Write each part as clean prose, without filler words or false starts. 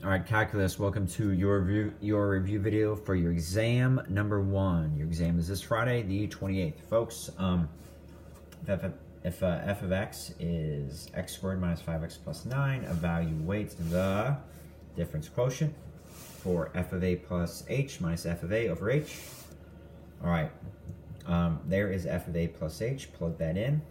All right, calculus, welcome to your review video for your exam number 1. Your exam is this Friday, the 28th. Folks, if f of x is x squared minus 5x plus 9, evaluate the difference quotient for f of a plus h minus f of a over h. All right, there is f of a plus h, plug that in.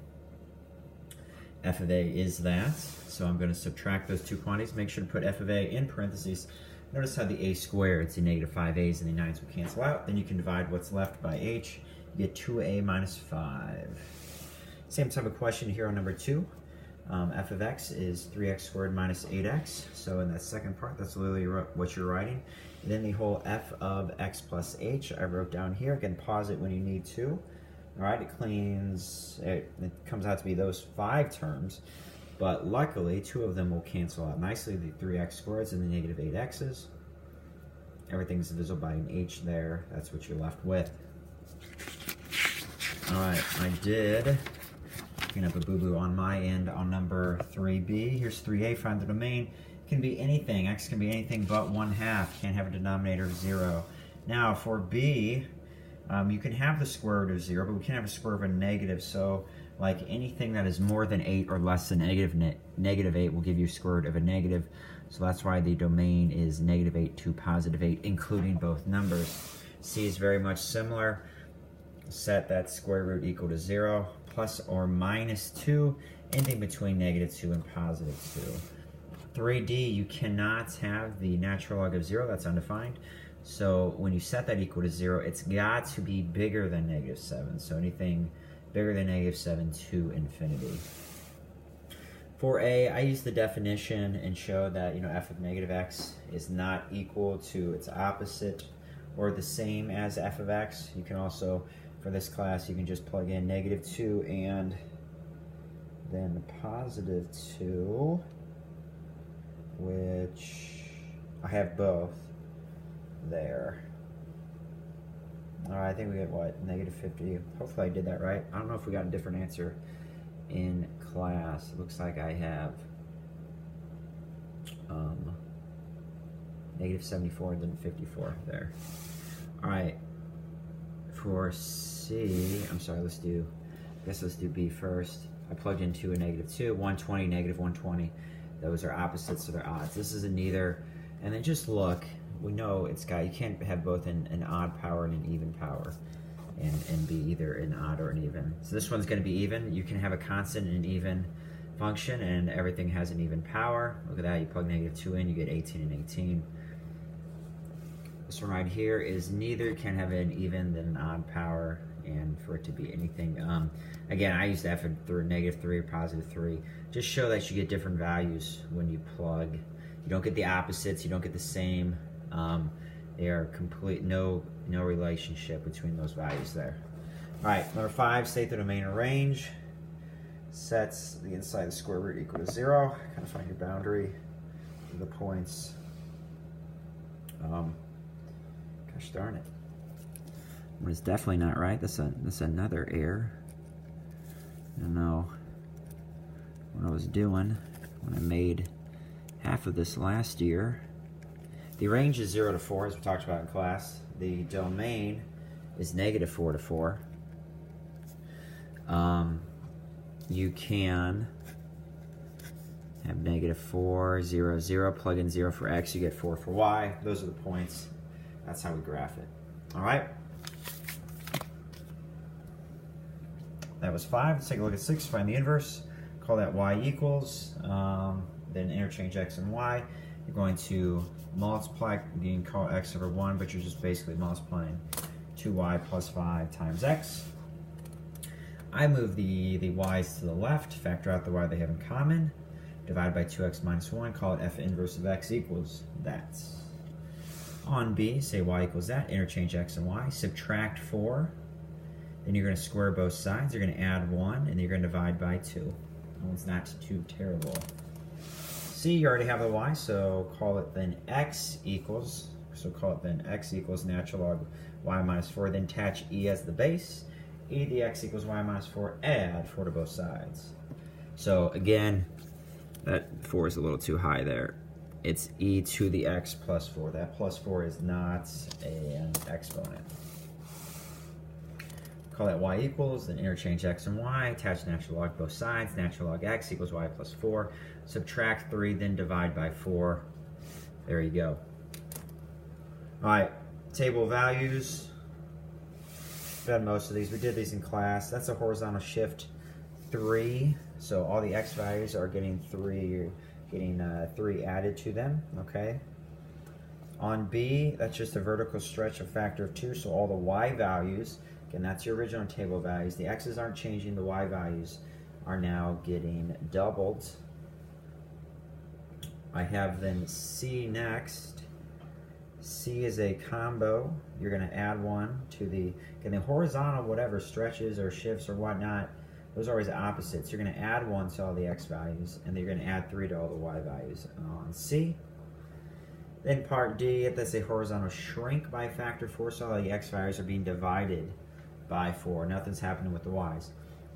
F of a is that, so I'm going to subtract those two quantities. Make sure to put f of a in parentheses. Notice how the a squared, it's the negative 5a's and the 9's will cancel out. Then you can divide what's left by h. You get 2a minus 5. Same type of question here on number 2. F of x is 3x squared minus 8x. So in that second part, that's literally what you're writing. And then the whole f of x plus h, I wrote down here. Again, pause it when you need to. All right, it comes out to be those 5 terms, but luckily 2 of them will cancel out nicely, the 3x squareds and the negative 8x's. Everything's divisible by an h there. That's what you're left with. All right, I did clean up a boo-boo on my end on number 3b. Here's 3a, find the domain. It can be anything. X can be anything but 1/2. Can't have a denominator of 0. Now for b, you can have the square root of 0, but we can't have a square root of a negative. So, like anything that is more than 8 or less than negative 8 will give you a square root of a negative. So that's why the domain is negative 8 to positive 8, including both numbers. C is very much similar. Set that square root equal to 0, plus or minus 2, anything between negative 2 and positive 2. 3D, you cannot have the natural log of 0, that's undefined. So when you set that equal to 0, it's got to be bigger than negative 7. So anything bigger than negative 7 to infinity. For a, I use the definition and show that f of negative x is not equal to its opposite or the same as f of x. You can also, for this class, you can just plug in negative 2 and then positive 2, which I have both. There. All right, I think we get what? Negative 50. Hopefully I did that right. I don't know if we got a different answer in class. It looks like I have negative 74 and then 54 there. All right. For C, I'm sorry, let's do B first. I plugged in 2 and negative 2, 120, negative 120. Those are opposites, so they're odds. This is a neither. And then just look. We know you can't have both an odd power and an even power and be either an odd or an even. So this one's going to be even. You can have a constant and an even function and everything has an even power. Look at that, you plug negative 2 in, you get 18 and 18. This one right here is neither. You can't have an even than an odd power and for it to be anything. Again, I use the f of negative 3 or positive 3. Just show that you get different values when you plug. You don't get the opposites, you don't get the same. They are complete, no relationship between those values there. All right, number 5, state the domain or range. Sets the inside of the square root equal to 0. Kind of find your boundary of the points. Gosh darn it. One is definitely not right. That's another error. I don't know what I was doing when I made half of this last year. The range is 0 to 4, as we talked about in class. The domain is negative 4 to 4. You can have negative 4, 0, 0. Plug in 0 for x, you get 4 for y. Those are the points. That's how we graph it. All right. That was 5. Let's take a look at 6. Find the inverse. Call that y equals. Then interchange x and y. You're going to multiply, you can call x over 1, but you're just basically multiplying 2y plus 5 times x. I move the y's to the left, factor out the y they have in common, divide by 2x minus 1, call it f inverse of x equals that. On B, say y equals that, interchange x and y, subtract 4, then you're going to square both sides, you're going to add 1, and you're going to divide by 2. That one's not too terrible. C, you already have the y, so call it then x equals, natural log y minus 4, then attach e as the base, e to the x equals y minus 4, add 4 to both sides. So again, that 4 is a little too high there. it's e to the x plus 4. That plus 4 is not an exponent. Call that y equals, then interchange x and y, attach natural log both sides, natural log x equals y plus 4, subtract 3, then divide by 4. There you go. All right, table of values. We've done most of these. We did these in class. That's a horizontal shift 3. So all the x values are getting 3. You're getting 3 added to them. Okay. On B, that's just a vertical stretch, a factor of 2. So all the y values, again, that's your original table values. The x's aren't changing. The y values are now getting doubled. I have then C next. C is a combo. You're going to add 1 to the, again, the horizontal whatever stretches or shifts or whatnot, those are always opposites. You're going to add 1 to all the x values, and then you're going to add 3 to all the y values on C. Then part D, that's a horizontal shrink by a factor of 4, so all the x values are being divided by 4. Nothing's happening with the y's.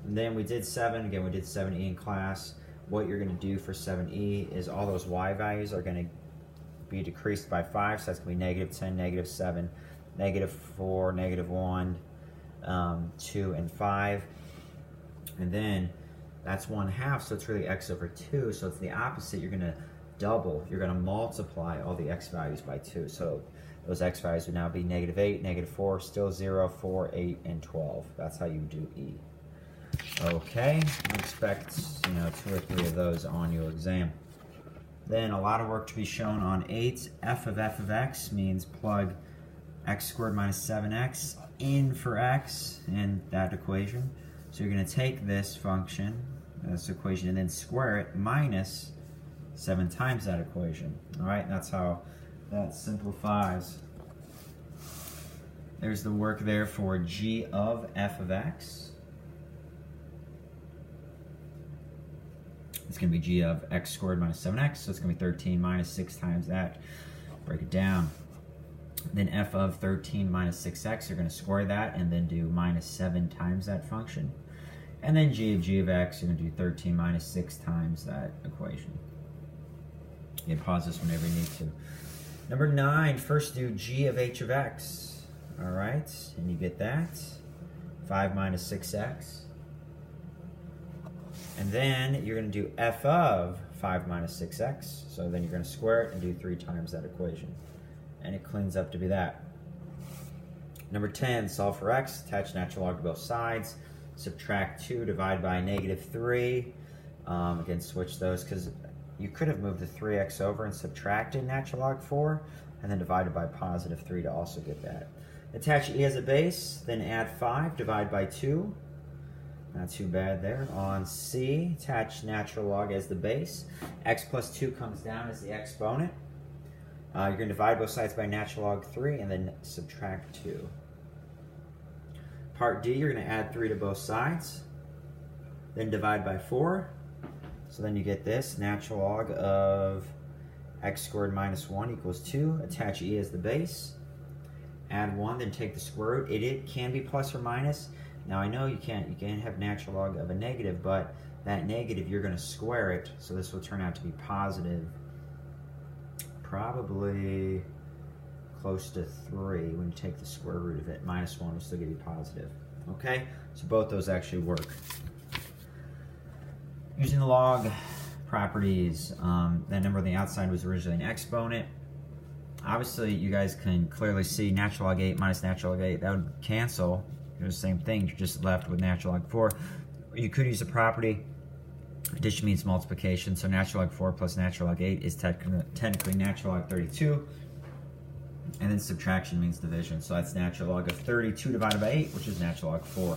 And then we did 7. Again, we did 7e in class. What you're going to do for 7e is all those y values are going to be decreased by 5, so that's going to be negative 10, negative 7, negative 4, negative 1, 2, and 5. And then that's 1/2, so it's really x over 2, so it's the opposite. You're going to double. You're going to multiply all the x values by 2. So those x values would now be negative 8, negative 4, still 0, 4, 8, and 12. That's how you do E. Okay, expect 2 or 3 of those on your exam. Then a lot of work to be shown on 8. F of x means plug x squared minus 7x in for x in that equation. So you're going to take this function, this equation, and then square it minus 7 times that equation. All right, that's how that simplifies. There's the work there for g of f of x. It's going to be g of x squared minus 7x, so it's going to be 13 minus 6 times that. Break it down. Then f of 13 minus 6x, you're going to square that and then do minus 7 times that function. And then g of x, you're going to do 13 minus 6 times that equation. You can pause this whenever you need to. Number 9, first do g of h of x. All right, and you get that. 5 minus 6x. And then you're going to do f of 5 minus 6x. So then you're going to square it and do 3 times that equation. And it cleans up to be that. Number 10, solve for x. Attach natural log to both sides. Subtract 2, divide by negative 3. Again, switch those because you could have moved the 3x over and subtracted natural log 4 and then divided by positive 3 to also get that. Attach e as a base, then add 5, divide by 2. Not too bad there. On C, attach natural log as the base. X plus 2 comes down as the exponent. You're going to divide both sides by natural log 3 and then subtract 2. Part D, you're going to add 3 to both sides. Then divide by 4. So then you get this. Natural log of x squared minus 1 equals 2. Attach e as the base. Add 1, then take the square root. It can be plus or minus. Now I know you can't have natural log of a negative, but that negative you're going to square it, so this will turn out to be positive. Probably close to 3 when you take the square root of it. Minus 1 will still give you positive. Okay, so both those actually work. Using the log properties, that number on the outside was originally an exponent. Obviously, you guys can clearly see natural log 8 minus natural log 8. That would cancel. They're the same thing. You're just left with natural log 4. You could use a property. Addition means multiplication. So natural log 4 plus natural log 8 is technically natural log 32. And then subtraction means division. So that's natural log of 32 divided by 8, which is natural log 4.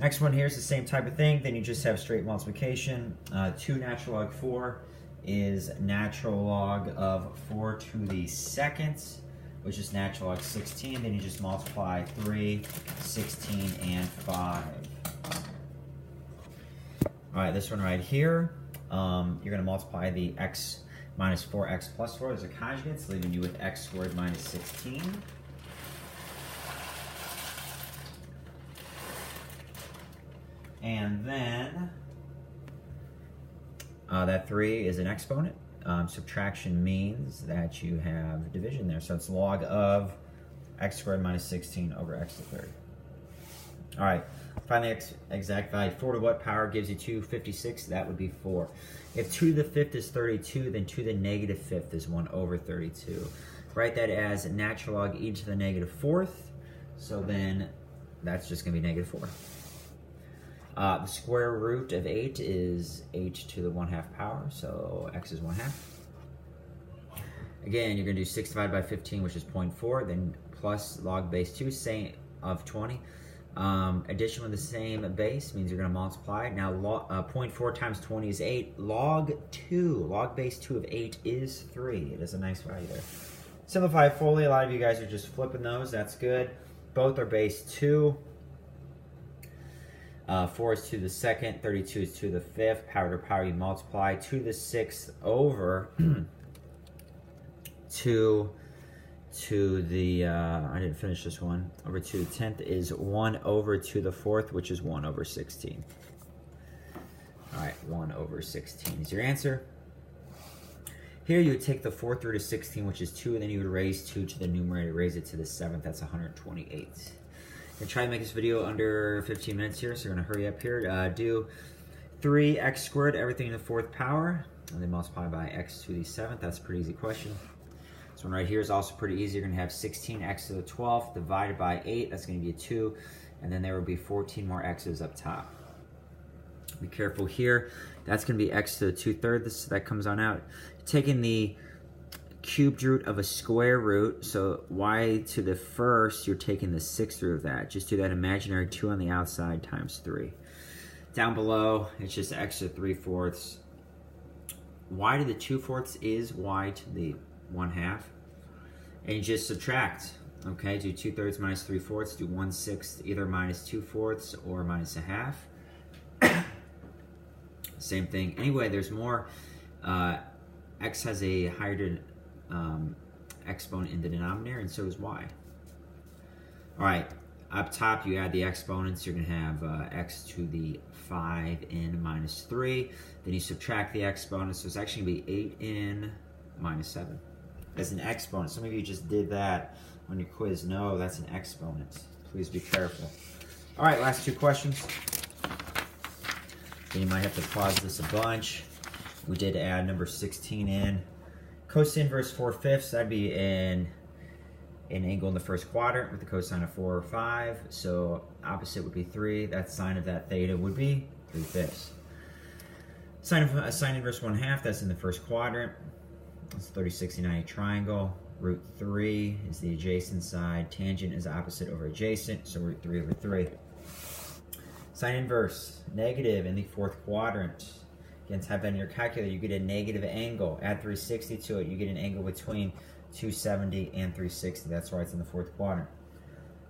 Next one here is the same type of thing. Then you just have straight multiplication. 2 natural log 4 is natural log of 4 to the second, which is natural log 16. Then you just multiply 3, 16, and 5. All right, this one right here, you're going to multiply the x minus 4x plus 4 as a conjugates, leaving you with x squared minus 16. And then that 3 is an exponent. subtraction means that you have division there. So it's log of x squared minus 16 over x to the third. All right, find the exact value. 4 to what power gives you 256? That would be 4. If 2 to the 5th is 32, then 2 to the negative 5th is 1 over 32. Write that as natural log e to the negative 4th. So then that's just going to be negative 4. The square root of 8 is 8 to the 1/2 power, so x is 1/2. Again, you're going to do 6 divided by 15, which is 0.4, then plus log base 2 of 20. Addition with the same base means you're going to multiply. Now, 0.4 times 20 is 8. Log base 2 of 8 is 3. It is a nice value there. Simplify fully. A lot of you guys are just flipping those. That's good. Both are base 2. 4 is 2 to the 2nd. 32 is 2 to the 5th. Power to power, you multiply. 2 to the 6th over 2 to the, I didn't finish this one, over 2 to the 10th is 1 over 2 to the 4th, which is 1 over 16. All right, 1 over 16 is your answer. Here you would take the 4th root of 16, which is 2, and then you would raise 2 to the numerator, raise it to the 7th, that's 128. I'm gonna try to make this video under 15 minutes here, so we're gonna hurry up here. Do 3x squared, everything in the 4th power, and then multiply by x to the 7th. That's a pretty easy question. This one right here is also pretty easy. You're going to have 16x to the 12th divided by 8. That's going to be a 2. And then there will be 14 more x's up top. Be careful here. That's going to be x to the 2/3. That comes on out. Taking the cubed root of a square root, so y to the 1st, you're taking the 6th root of that. Just do that imaginary 2 on the outside times 3. Down below, it's just x to the 3/4. Y to the 2/4 is y to the 1/2, and you just subtract. Okay, do 2/3 minus 3/4, do 1/6, either minus 2/4 or minus 1/2. Same thing. Anyway, there's more. X has a higher exponent in the denominator, and so does y. All right, up top you add the exponents. You're going to have x to the 5n minus 3. Then you subtract the exponents, so it's actually going to be 8n minus 7. As an exponent. Some of you just did that on your quiz. No, that's an exponent. Please be careful. All right, last 2 questions. Then you might have to pause this a bunch. We did add number 16 in. Cosine inverse 4/5, that'd be an angle in the first quadrant with the cosine of 4 or 5. So opposite would be 3. That sine of that theta would be 3/5. Sine inverse 1/2, that's in the first quadrant. It's a 30, 60, 90 triangle. Root 3 is the adjacent side. Tangent is opposite over adjacent, so root 3 over 3. Sine inverse, negative in the 4th quadrant. Again, type that in your calculator, you get a negative angle. Add 360 to it, you get an angle between 270 and 360. That's why it's in the 4th quadrant.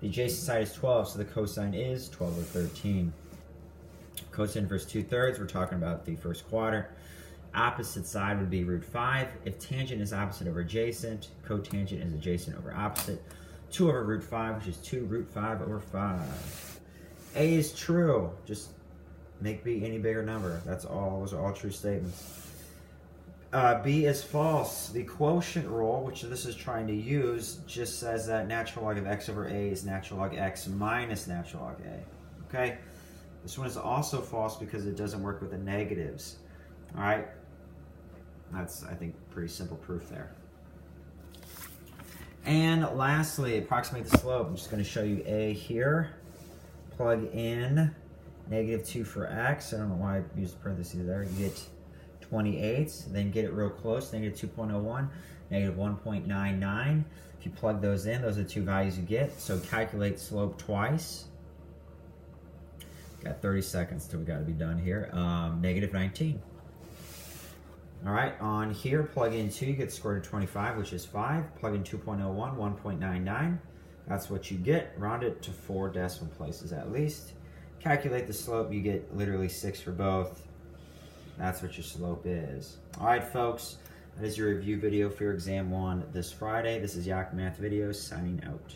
The adjacent side is 12, so the cosine is 12 over 13. Cosine inverse 2/3, we're talking about the first quadrant. Opposite side would be root 5. If tangent is opposite over adjacent, cotangent is adjacent over opposite. 2 over root 5, which is 2 root 5 over 5. A is true. Just make B any bigger number. That's all. Those are all true statements. B is false. The quotient rule, which this is trying to use, just says that natural log of x over A is natural log x minus natural log A. Okay? This one is also false because it doesn't work with the negatives. All right? That's, I think, pretty simple proof there. And lastly, approximate the slope. I'm just going to show you A here. Plug in -2 for x. I don't know why I used parentheses there. You get 28. Then get it real close. -2.01, -1.99. If you plug those in, those are the 2 values you get. So calculate slope twice. Got 30 seconds till we got to be done here. -19. All right, on here, plug in 2, you get square root of 25, which is 5. Plug in 2.01, 1.99. That's what you get. Round it to 4 decimal places at least. Calculate the slope, you get literally 6 for both. That's what your slope is. All right, folks, that is your review video for your exam 1 this Friday. This is Yak Math Videos signing out.